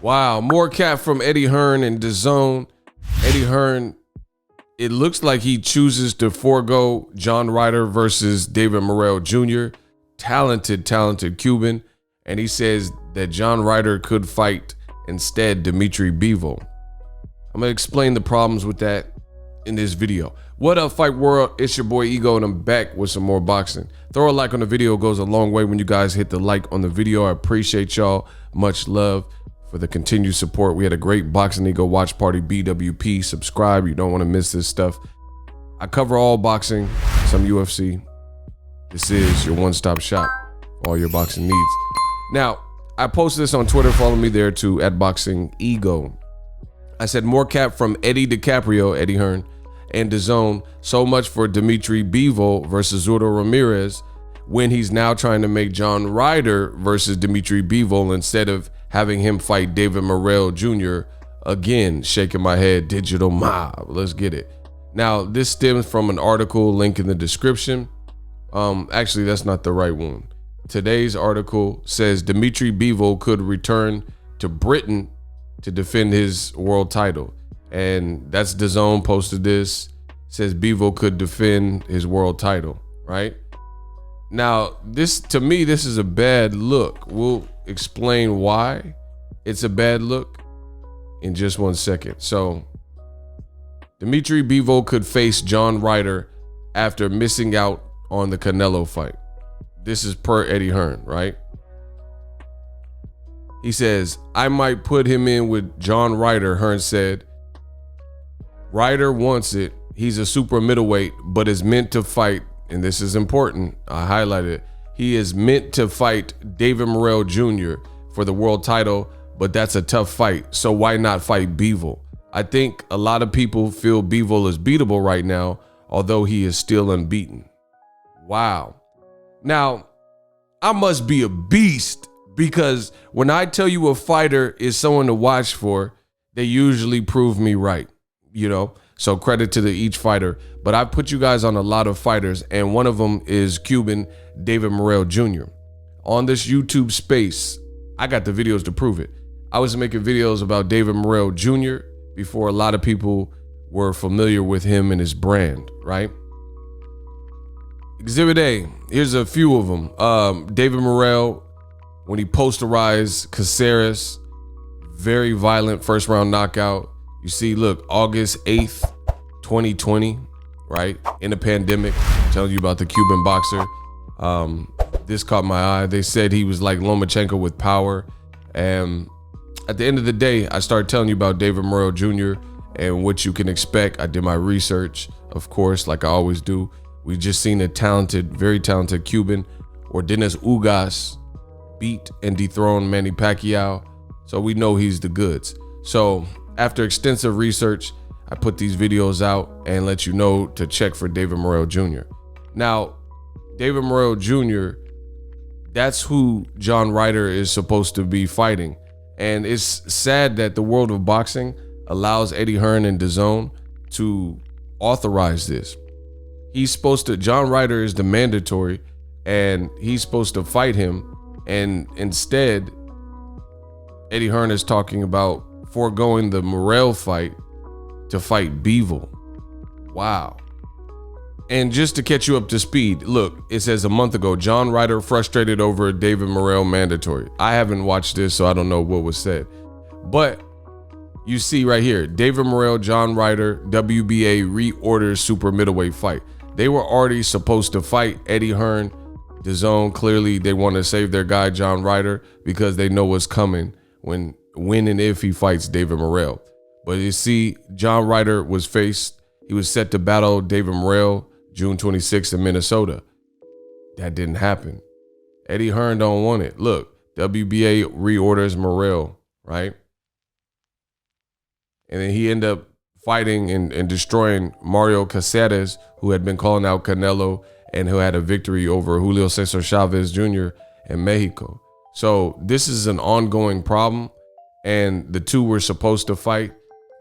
Wow, more cap from Eddie Hearn and DAZN. Eddie Hearn, it looks like he chooses to forego John Ryder versus David Morrell Jr., talented Cuban, and he says that John Ryder could fight instead Dimitri Bivol. I'm going to explain the problems with that in this video. What up, Fight World? It's your boy Ego, and I'm back with some more boxing. Throw a like on the video. It goes a long way when you guys hit the like on the video. I appreciate y'all. Much love for the continued support. We had a great Boxingego watch party, BWP. Subscribe. You don't want to miss this stuff. I cover all boxing, some UFC. This is your one-stop shop for all your boxing needs. Now, I posted this on Twitter. Follow me there too, at Boxingego. I said more cap from Eddie DiCaprio, Eddie Hearn, and DAZN. So much for Dimitri Bivol versus Zurdo Ramirez, when he's now trying to make John Ryder versus Dimitri Bivol instead of having him fight David Morrell Jr. Again, shaking my head, digital mob. Let's get it. Now, this stems from an article, link in the description. Actually, that's not the right one. Today's article says Dimitri Bivol could return to Britain to defend his world title. And that's DAZN posted this. Says Bivol could defend his world title, right? Now, to me, this is a bad look. We'll explain why it's a bad look in just 1 second. So, Dimitri Bivol could face John Ryder after missing out on the Canelo fight. This is per Eddie Hearn, right? He says, I might put him in with John Ryder, Hearn said. Ryder wants it. He's a super middleweight, but is meant to fight, and this is important, I highlighted it. He is meant to fight David Morrell Jr. for the world title, but that's a tough fight, so why not fight Bivol? I think a lot of people feel Bivol is beatable right now, although he is still unbeaten. Wow. Now, I must be a beast, because when I tell you a fighter is someone to watch for, they usually prove me right, you know? So credit to each fighter. But I've put you guys on a lot of fighters, and one of them is Cuban David Morrell Jr. On this YouTube space, I got the videos to prove it. I was making videos about David Morrell Jr. before a lot of people were familiar with him and his brand, right? Exhibit A, here's a few of them. David Morrell, when he posterized Caceres, very violent first round knockout. You see, look, August 8th, 2020, right? In a pandemic, telling you about the Cuban boxer. This caught my eye. They said he was like Lomachenko with power. And at the end of the day, I started telling you about David Morrell Jr. and what you can expect. I did my research, of course, like I always do. We just seen a talented, very talented Cuban, Ordenes Ugas, beat and dethrone Manny Pacquiao. So we know he's the goods. So after extensive research, I put these videos out and let you know to check for David Morrell Jr. Now, David Morrell Jr., that's who John Ryder is supposed to be fighting. And it's sad that the world of boxing allows Eddie Hearn and DAZN to authorize this. He's supposed to, John Ryder is the mandatory, and he's supposed to fight him. And instead, Eddie Hearn is talking about foregoing the Morrell fight to fight Bivol. Wow. And just to catch you up to speed, look, it says a month ago, John Ryder frustrated over David Morrell mandatory. I haven't watched this, so I don't know what was said. But you see right here, David Morrell, John Ryder, WBA reorders super middleweight fight. They were already supposed to fight Eddie Hearn. DAZN, clearly they want to save their guy, John Ryder, because they know what's coming when and if he fights David Morrell. But you see, John Ryder was he was set to battle David Morrell June 26th in Minnesota. That didn't happen. Eddie Hearn don't want it. Look, WBA reorders Morrell, right? And then he ended up fighting and destroying Mario Caceres, who had been calling out Canelo and who had a victory over Julio Cesar Chavez Jr. in Mexico. So this is an ongoing problem, and the two were supposed to fight.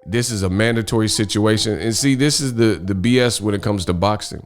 This is a mandatory situation. And see, this is the BS when it comes to boxing.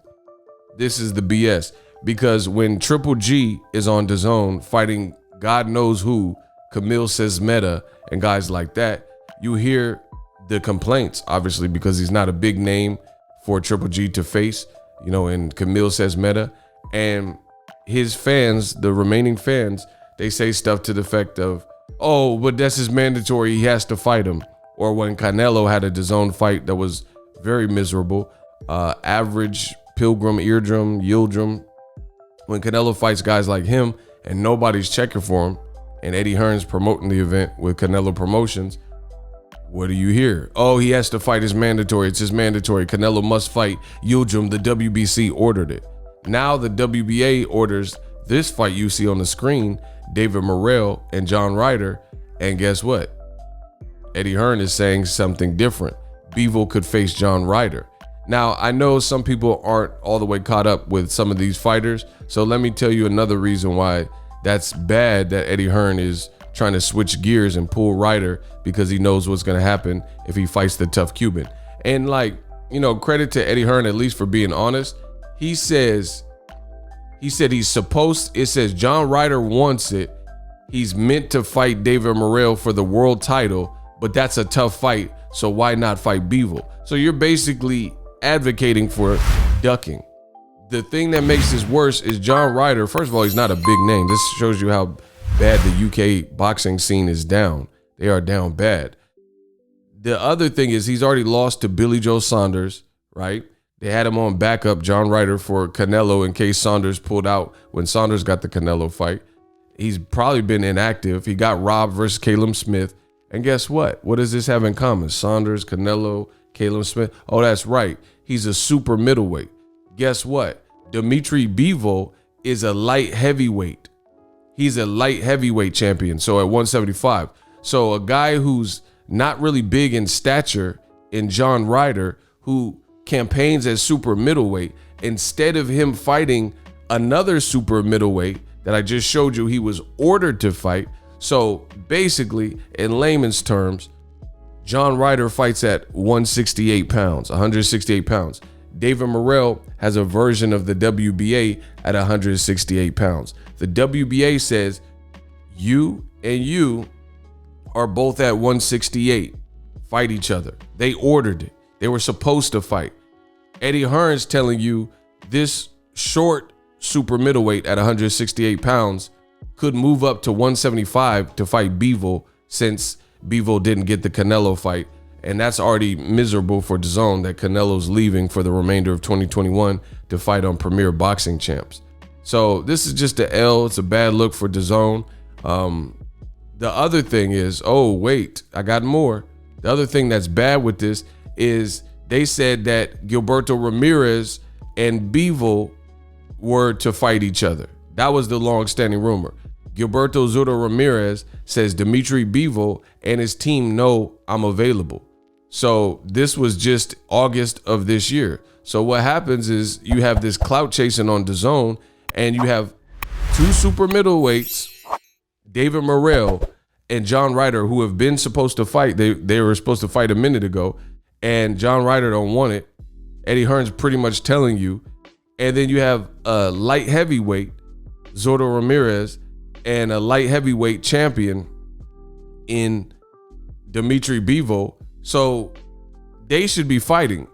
This is the BS, because when Triple G is on DAZN fighting God knows who, Camille Sesmeta, and guys like that, you hear the complaints, obviously, because he's not a big name for Triple G to face, you know, and Camille says meta. And his fans, the remaining fans, they say stuff to the effect of, oh, but that's his mandatory, he has to fight him. Or when Canelo had a DAZN fight that was very miserable, average pilgrim, eardrum, yieldrum, when Canelo fights guys like him and nobody's checking for him, and Eddie Hearn's promoting the event with Canelo Promotions, what do you hear? Oh, he has to fight, his mandatory, it's his mandatory, Canelo must fight Yildirim, the WBC ordered it. Now the WBA orders this fight you see on the screen, David Morrell and John Ryder, and guess what? Eddie Hearn is saying something different. Brevo could face John Ryder. Now, I know some people aren't all the way caught up with some of these fighters, so let me tell you another reason why that's bad that Eddie Hearn is trying to switch gears and pull Ryder, because he knows what's going to happen if he fights the tough Cuban. And like, you know, credit to Eddie Hearn at least for being honest. He said he's supposed, it says John Ryder wants it. He's meant to fight David Morrell for the world title, but that's a tough fight, so why not fight Brevo? So you're basically advocating for ducking. The thing that makes this worse is John Ryder, first of all, he's not a big name. This shows you how bad the UK boxing scene is down. They are down bad. The other thing is he's already lost to Billy Joe Saunders, right? They had him on backup, John Ryder, for Canelo in case Saunders pulled out when Saunders got the Canelo fight. He's probably been inactive. He got robbed versus Caleb Smith. And guess what? What does this have in common? Saunders, Canelo, Caleb Smith. Oh, that's right. He's a super middleweight. Guess what? Dimitri Brevo is a light heavyweight. He's a light heavyweight champion. So at 175. So a guy who's not really big in stature in John Ryder, who campaigns as super middleweight, instead of him fighting another super middleweight that I just showed you he was ordered to fight. So basically, in layman's terms, John Ryder fights at 168 pounds, 168 pounds. David Morrell has a version of the WBA at 168 pounds. The WBA says you and you are both at 168. Fight each other. They ordered it. They were supposed to fight. Eddie Hearn's telling you this short super middleweight at 168 pounds could move up to 175 to fight Brevo, since Brevo didn't get the Canelo fight. And that's already miserable for DAZN that Canelo's leaving for the remainder of 2021 to fight on Premier Boxing Champs. So this is just an L. It's a bad look for DAZN. The other thing is, oh, wait, I got more. The other thing that's bad with this is they said that Gilberto Ramirez and Brevo were to fight each other. That was the long-standing rumor. Gilberto Zurdo Ramirez says Dimitri Brevo and his team know I'm available. So this was just August of this year. So what happens is you have this clout chasing on DAZN, and you have two super middleweights, David Morrell and John Ryder, who have been supposed to fight. They were supposed to fight a minute ago, and John Ryder don't want it. Eddie Hearn's pretty much telling you. And then you have a light heavyweight, Zurdo Ramirez, and a light heavyweight champion in Dimitri Brevo. So they should be fighting.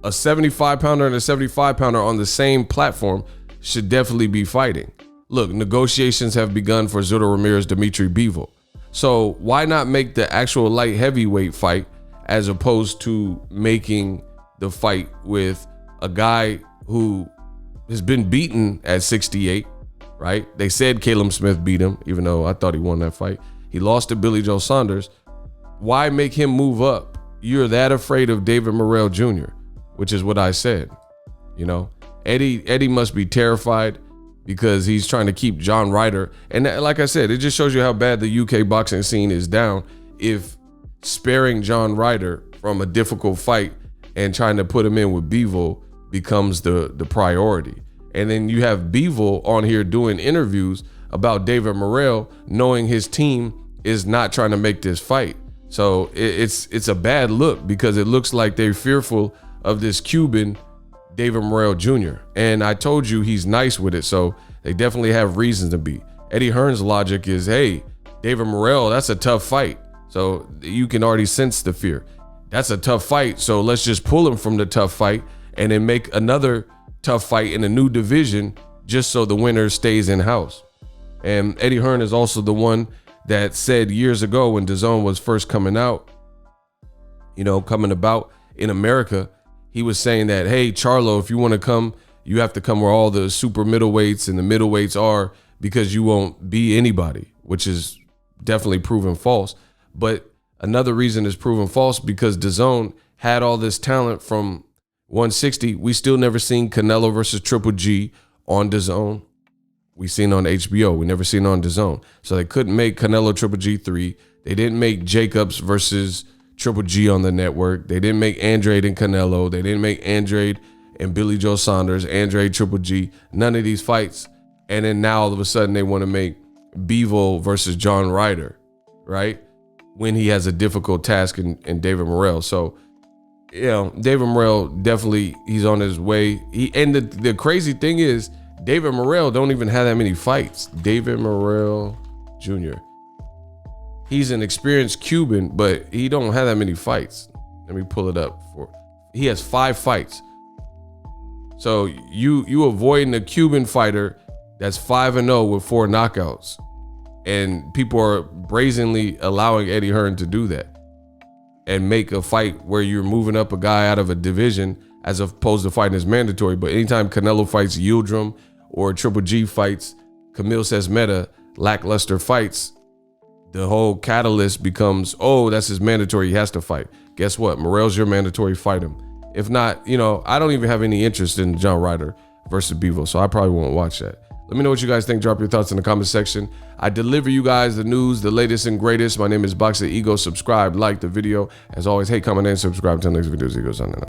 A 75 pounder and a 75 pounder on the same platform should definitely be fighting. Look, negotiations have begun for Zurdo Ramirez, Dimitri Brevo. So why not make the actual light heavyweight fight as opposed to making the fight with a guy who has been beaten at 68, right? They said Caleb Smith beat him, even though I thought he won that fight. He lost to Billy Joe Saunders. Why make him move up? You're that afraid of David Morrell Jr., which is what I said. You know, Eddie must be terrified because he's trying to keep John Ryder. And like I said, it just shows you how bad the UK boxing scene is down if sparing John Ryder from a difficult fight and trying to put him in with Brevo becomes the priority. And then you have Brevo on here doing interviews about David Morrell, knowing his team is not trying to make this fight. So it's a bad look because it looks like they're fearful of this Cuban, David Morrell Jr. And I told you he's nice with it, so they definitely have reasons to be. Eddie Hearn's logic is, hey, David Morrell, that's a tough fight. So you can already sense the fear. That's a tough fight. So let's just pull him from the tough fight and then make another tough fight in a new division just so the winner stays in house. And Eddie Hearn is also the one that said years ago when DAZN was first coming out, coming about in America, he was saying that, hey, Charlo, if you want to come, you have to come where all the super middleweights and the middleweights are, because you won't be anybody, which is definitely proven false. But another reason is proven false because DAZN had all this talent from 160. We still never seen Canelo versus Triple G on DAZN. We seen on HBO. We never seen on DAZN. So they couldn't make Canelo Triple G 3. They didn't make Jacobs versus Triple G on the network. They didn't make Andrade and Canelo. They didn't make Andrade and Billy Joe Saunders, Andrade Triple G. None of these fights. And then now all of a sudden they want to make Brevo versus John Ryder, right? When he has a difficult task in David Morrell. So, David Morrell definitely, he's on his way. And the crazy thing is, David Morrell don't even have that many fights. David Morrow Jr. He's an experienced Cuban, but he don't have that many fights. Let me pull it up. He has 5 fights. So you avoiding a Cuban fighter that's 5-0 with 4 knockouts. And people are brazenly allowing Eddie Hearn to do that and make a fight where you're moving up a guy out of a division as opposed to fighting is mandatory. But anytime Canelo fights Yildirim or Triple G fights Camille Sesmeta, lackluster fights, the whole catalyst becomes, oh, that's his mandatory, he has to fight. Guess what? Morrell's your mandatory, fight him. If not, I don't even have any interest in John Ryder versus Brevo, so I probably won't watch that. Let me know what you guys think. Drop your thoughts in the comment section. I deliver you guys the news, the latest and greatest. My name is Boxingego. Subscribe, like the video. As always, hey, comment and subscribe. Until next video, Egos on.